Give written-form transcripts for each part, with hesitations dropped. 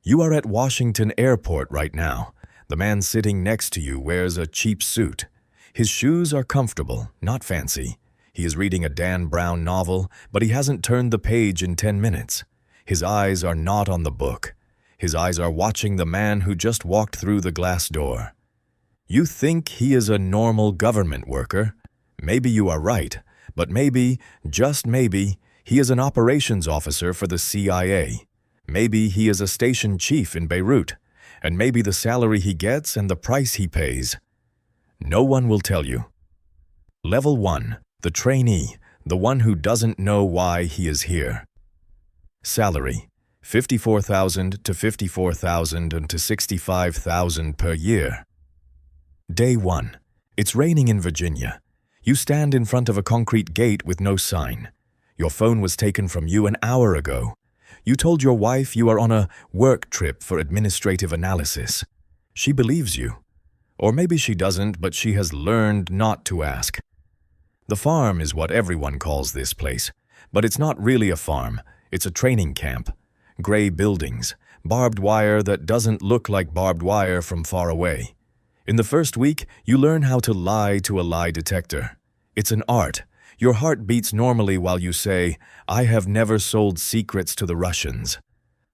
You are at Washington Airport right now. The man sitting next to you wears a cheap suit. His shoes are comfortable, not fancy. He is reading a Dan Brown novel, but he hasn't turned the page in 10 minutes. His eyes are not on the book. His eyes are watching the man who just walked through the glass door. You think he is a normal government worker. Maybe you are right, but maybe, just maybe, he is an operations officer for the CIA. Maybe he is a station chief in Beirut, and maybe the salary he gets and the price he pays. No one will tell you. Level 1, the trainee, the one who doesn't know why he is here. Salary, $54,000 to $54,000 and to $65,000 per year. Day 1. It's raining in Virginia. You stand in front of a concrete gate with no sign. Your phone was taken from you an hour ago. You told your wife you are on a work trip for administrative analysis. She believes you. Or maybe she doesn't, but she has learned not to ask. The farm is what everyone calls this place, but it's not really a farm. It's a training camp. Gray buildings, barbed wire that doesn't look like barbed wire from far away. In the first week, you learn how to lie to a lie detector. It's an art. Your heart beats normally while you say, "I have never sold secrets to the Russians."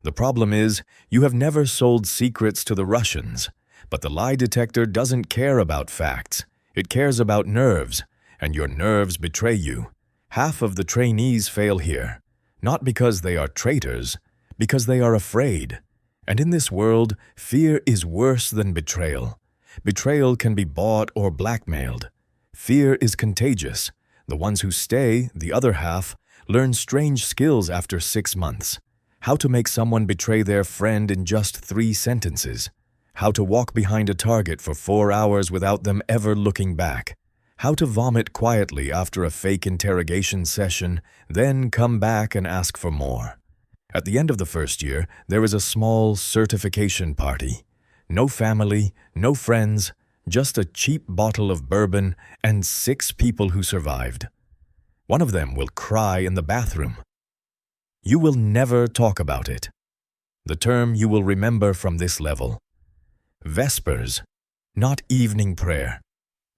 The problem is, you have never sold secrets to the Russians. But the lie detector doesn't care about facts. It cares about nerves, and your nerves betray you. Half of the trainees fail here, not because they are traitors, because they are afraid. And in this world, fear is worse than betrayal. Betrayal can be bought or blackmailed. Fear is contagious. The ones who stay, the other half, learn strange skills after 6 months. How to make someone betray their friend in just 3 sentences. How to walk behind a target for 4 hours without them ever looking back. How to vomit quietly after a fake interrogation session, then come back and ask for more. At the end of the first year, there is a small certification party. No family, no friends, just a cheap bottle of bourbon and 6 people who survived. One of them will cry in the bathroom. You will never talk about it. The term you will remember from this level. Vespers, not evening prayer.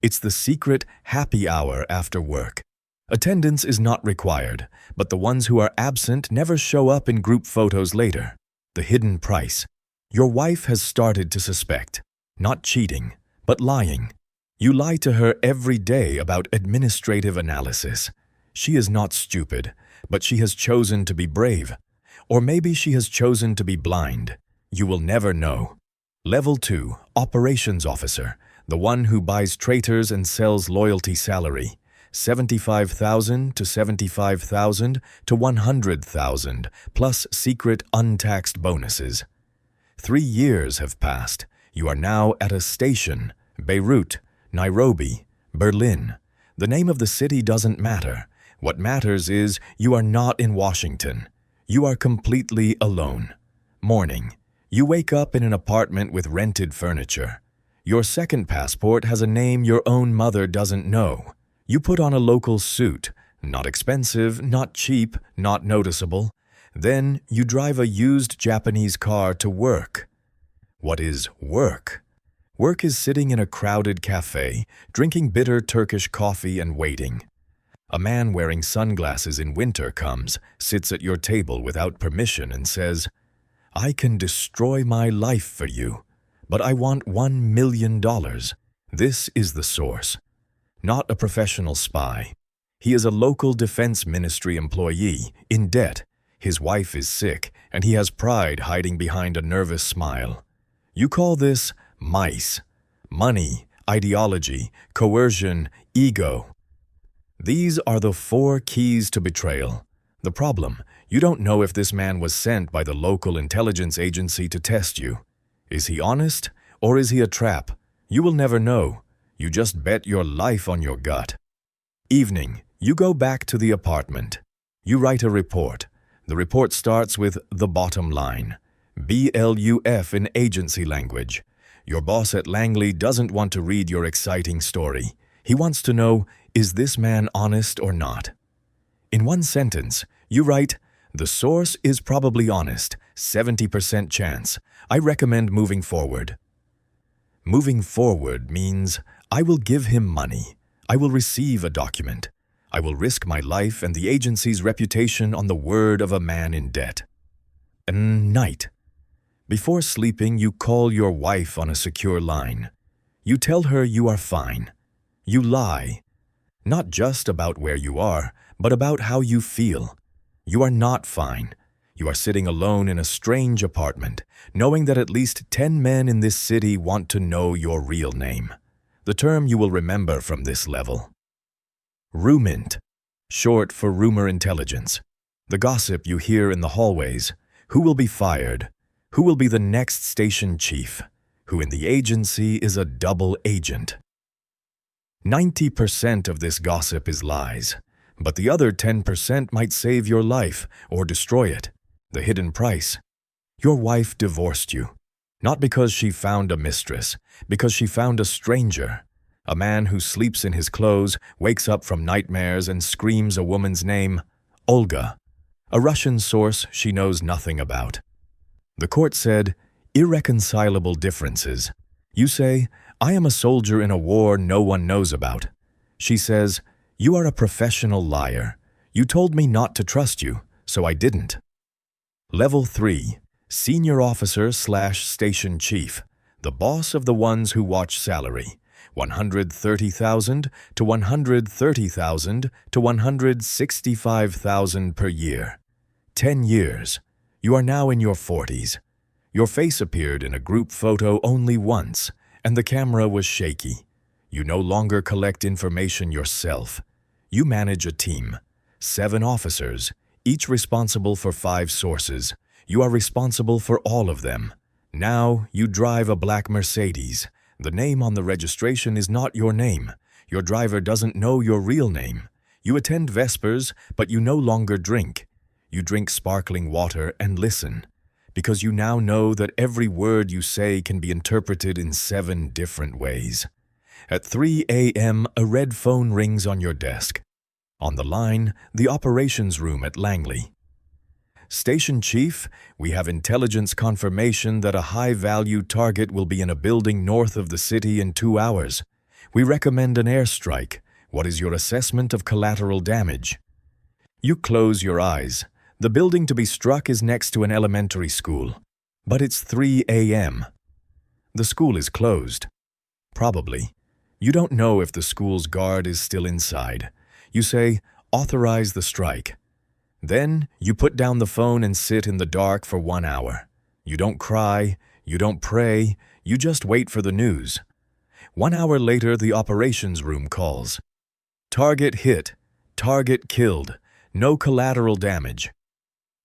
It's the secret happy hour after work. Attendance is not required, but the ones who are absent never show up in group photos later. The hidden price. Your wife has started to suspect. Not cheating, but lying. You lie to her every day about administrative analysis. She is not stupid, but she has chosen to be brave. Or maybe she has chosen to be blind. You will never know. Level 2, Operations Officer, the one who buys traitors and sells loyalty salary. $75,000 to $75,000 to $100,000, plus secret untaxed bonuses. 3 years have passed. You are now at a station. Beirut, Nairobi, Berlin. The name of the city doesn't matter. What matters is you are not in Washington. You are completely alone. Morning. You wake up in an apartment with rented furniture. Your second passport has a name your own mother doesn't know. You put on a local suit. Not expensive, not cheap, not noticeable. Then you drive a used Japanese car to work. What is work? Work is sitting in a crowded cafe, drinking bitter Turkish coffee and waiting. A man wearing sunglasses in winter comes, sits at your table without permission and says, "I can destroy my life for you, but I want $1 million. This is the source. Not a professional spy. He is a local defense ministry employee, in debt. His wife is sick, and he has pride hiding behind a nervous smile. You call this mice. Money, ideology, coercion, ego. These are the 4 keys to betrayal. The problem, you don't know if this man was sent by the local intelligence agency to test you. Is he honest, or is he a trap? You will never know. You just bet your life on your gut. Evening, you go back to the apartment. You write a report. The report starts with the bottom line. BLUF in agency language. Your boss at Langley doesn't want to read your exciting story. He wants to know, is this man honest or not? In 1 sentence, you write, the source is probably honest. 70% chance. I recommend moving forward. Moving forward means I will give him money. I will receive a document. I will risk my life and the agency's reputation on the word of a man in debt. Night. Before sleeping, you call your wife on a secure line. You tell her you are fine. You lie. Not just about where you are, but about how you feel. You are not fine. You are sitting alone in a strange apartment, knowing that at least 10 men in this city want to know your real name. The term you will remember from this level. Rumint, short for rumor intelligence. The gossip you hear in the hallways. Who will be fired? Who will be the next station chief? Who in the agency is a double agent? 90% of this gossip is lies, but the other 10% might save your life or destroy it. The hidden price. Your wife divorced you, not because she found a mistress, because she found a stranger. A man who sleeps in his clothes, wakes up from nightmares and screams a woman's name, Olga, a Russian source she knows nothing about. The court said, irreconcilable differences. You say, I am a soldier in a war no one knows about. She says, you are a professional liar. You told me not to trust you, so I didn't. Level 3, Senior Officer / Station Chief, the boss of the ones who watch salary, 130,000 to 130,000 to 165,000 per year. 10 years. You are now in your 40s. Your face appeared in a group photo only once, and the camera was shaky. You no longer collect information yourself. You manage a team, 7 officers, each responsible for 5 sources. You are responsible for all of them. Now you drive a black Mercedes. The name on the registration is not your name. Your driver doesn't know your real name. You attend Vespers, but you no longer drink. You drink sparkling water and listen, because you now know that every word you say can be interpreted in 7 different ways. At 3 a.m., a red phone rings on your desk. On the line, the operations room at Langley. Station Chief, we have intelligence confirmation that a high-value target will be in a building north of the city in 2 hours. We recommend an airstrike. What is your assessment of collateral damage? You close your eyes. The building to be struck is next to an elementary school. But it's 3 a.m. The school is closed. Probably. You don't know if the school's guard is still inside. You say, authorize the strike. Then you put down the phone and sit in the dark for 1 hour. You don't cry, you don't pray, you just wait for the news. 1 hour later, the operations room calls. Target hit, target killed, no collateral damage.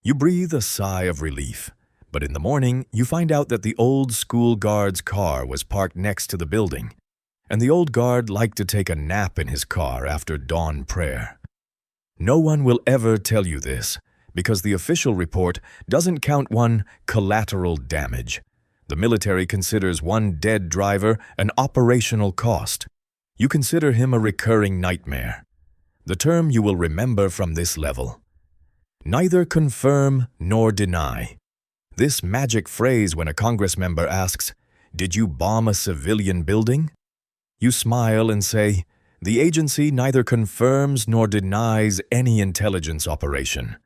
You breathe a sigh of relief, but in the morning, you find out that the old school guard's car was parked next to the building, and the old guard liked to take a nap in his car after dawn prayer. No one will ever tell you this, because the official report doesn't count one collateral damage. The military considers one dead driver an operational cost. You consider him a recurring nightmare. The term you will remember from this level. Neither confirm nor deny. This magic phrase when a Congress member asks, "Did you bomb a civilian building?" You smile and say, "The agency neither confirms nor denies any intelligence operation."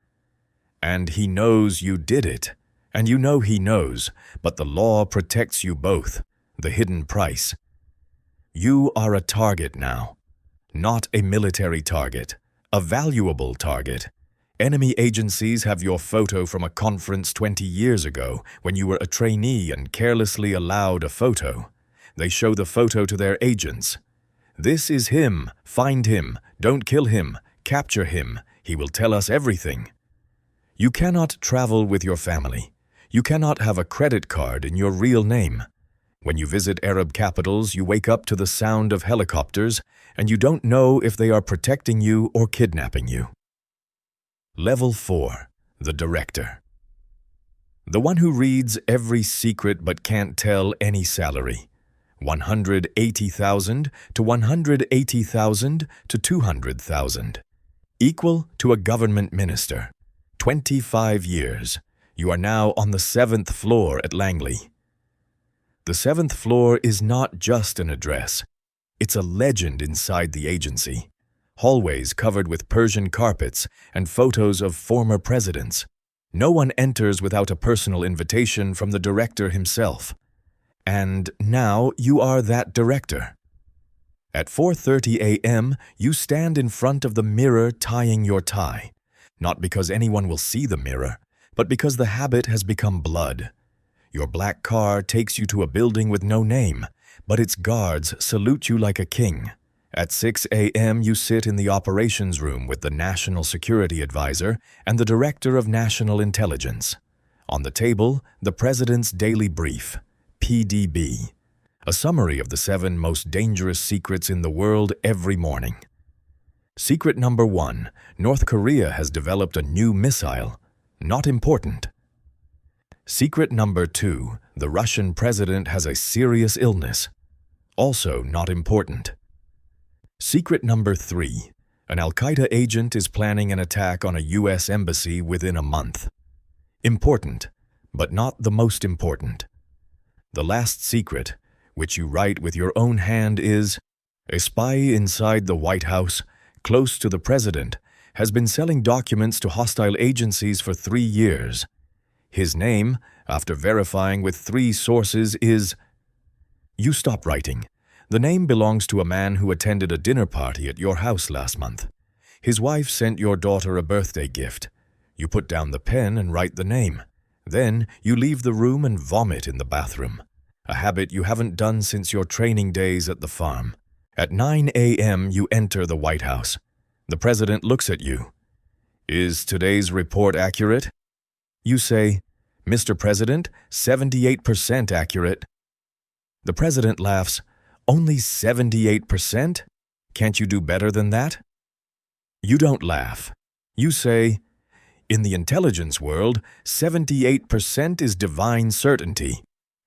And he knows you did it, and you know he knows, but the law protects you both, the hidden price. You are a target now, not a military target, a valuable target. Enemy agencies have your photo from a conference 20 years ago when you were a trainee and carelessly allowed a photo. They show the photo to their agents. "This is him. Find him. Don't kill him. Capture him. He will tell us everything." You cannot travel with your family. You cannot have a credit card in your real name. When you visit Arab capitals, you wake up to the sound of helicopters, and you don't know if they are protecting you or kidnapping you. Level 4. The Director. The one who reads every secret but can't tell any salary. 180,000 to 180,000 to 200,000. Equal to a government minister. 25 years. You are now on the 7th floor at Langley. The 7th floor is not just an address. It's a legend inside the agency. Hallways covered with Persian carpets and photos of former presidents. No one enters without a personal invitation from the director himself. And now you are that director. At 4:30 a.m., you stand in front of the mirror tying your tie, not because anyone will see the mirror, but because the habit has become blood. Your black car takes you to a building with no name, but its guards salute you like a king. At 6 a.m., you sit in the operations room with the National Security Advisor and the Director of National Intelligence. On the table, the President's Daily Brief, PDB, a summary of the 7 most dangerous secrets in the world every morning. Secret number 1, North Korea has developed a new missile. Not important. Secret number 2, the Russian president has a serious illness. Also not important. Secret number 3, an Al-Qaeda agent is planning an attack on a U.S. embassy within a month. Important, but not the most important. The last secret, which you write with your own hand, is, a spy inside the White House, close to the president, has been selling documents to hostile agencies for 3 years. His name, after verifying with 3 sources, is... You stop writing. The name belongs to a man who attended a dinner party at your house last month. His wife sent your daughter a birthday gift. You put down the pen and write the name. Then you leave the room and vomit in the bathroom, a habit you haven't done since your training days at the farm. At 9 a.m., you enter the White House. The president looks at you. Is today's report accurate? You say, Mr. President, 78% accurate. The president laughs. Only 78%? Can't you do better than that? You don't laugh. You say, in the intelligence world, 78% is divine certainty.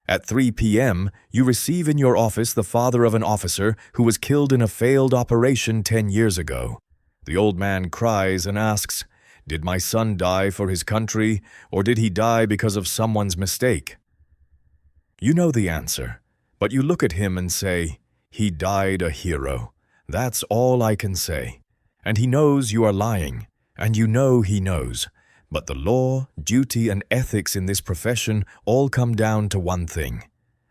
At 3 p.m., you receive in your office the father of an officer who was killed in a failed operation 10 years ago. The old man cries and asks, did my son die for his country, or did he die because of someone's mistake? You know the answer. But you look at him and say, he died a hero. That's all I can say. And he knows you are lying, and you know he knows. But the law, duty, and ethics in this profession all come down to one thing,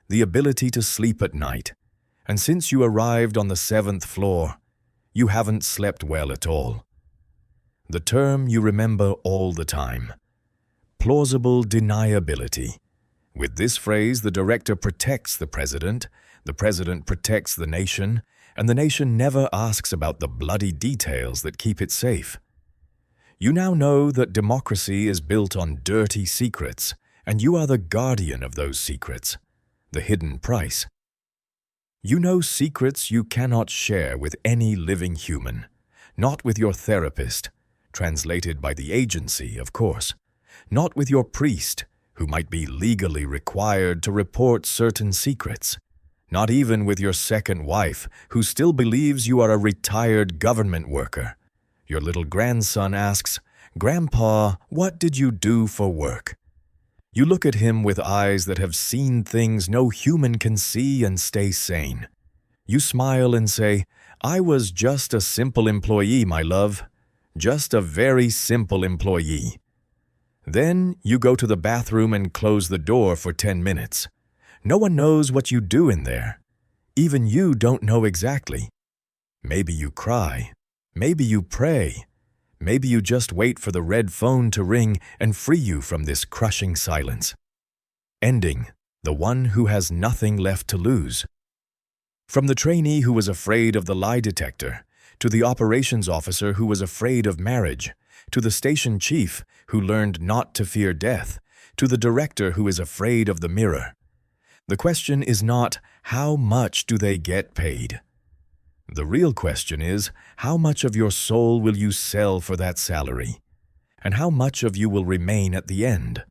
the ability to sleep at night. And since you arrived on the 7th floor, you haven't slept well at all. The term you remember all the time, plausible deniability. With this phrase, the director protects the president protects the nation, and the nation never asks about the bloody details that keep it safe. You now know that democracy is built on dirty secrets, and you are the guardian of those secrets, the hidden price. You know secrets you cannot share with any living human, not with your therapist, translated by the agency, of course, not with your priest, who might be legally required to report certain secrets, not even with your second wife, who still believes you are a retired government worker. Your little grandson asks, Grandpa, what did you do for work? You look at him with eyes that have seen things no human can see and stay sane. You smile and say, I was just a simple employee, my love. Just a very simple employee. Then you go to the bathroom and close the door for 10 minutes. No one knows what you do in there. Even you don't know exactly. Maybe you cry. Maybe you pray. Maybe you just wait for the red phone to ring and free you from this crushing silence. Ending, the one who has nothing left to lose. From the trainee who was afraid of the lie detector, to the operations officer who was afraid of marriage, to the station chief who learned not to fear death, to the director who is afraid of the mirror. The question is not, how much do they get paid? The real question is, how much of your soul will you sell for that salary? And how much of you will remain at the end?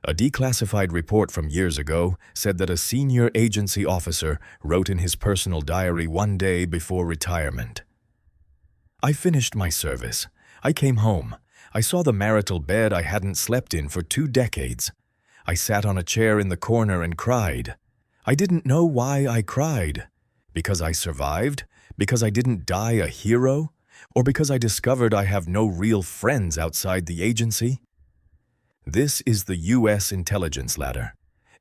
A declassified report from years ago said that a senior agency officer wrote in his personal diary one day before retirement, I finished my service. I came home. I saw the marital bed I hadn't slept in for 2 decades. I sat on a chair in the corner and cried. I didn't know why I cried. Because I survived? Because I didn't die a hero? Or because I discovered I have no real friends outside the agency? This is the U.S. intelligence ladder.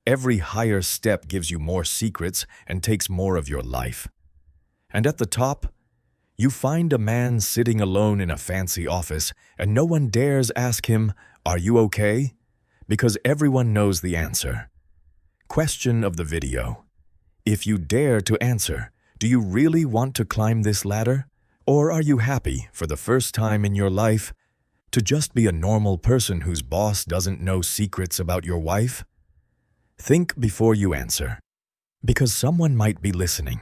Every higher step gives you more secrets and takes more of your life. And at the top, you find a man sitting alone in a fancy office and no one dares ask him, "Are you okay?" Because everyone knows the answer. Question of the video. If you dare to answer, do you really want to climb this ladder? Or are you happy, for the first time in your life, to just be a normal person whose boss doesn't know secrets about your wife? Think before you answer, because someone might be listening.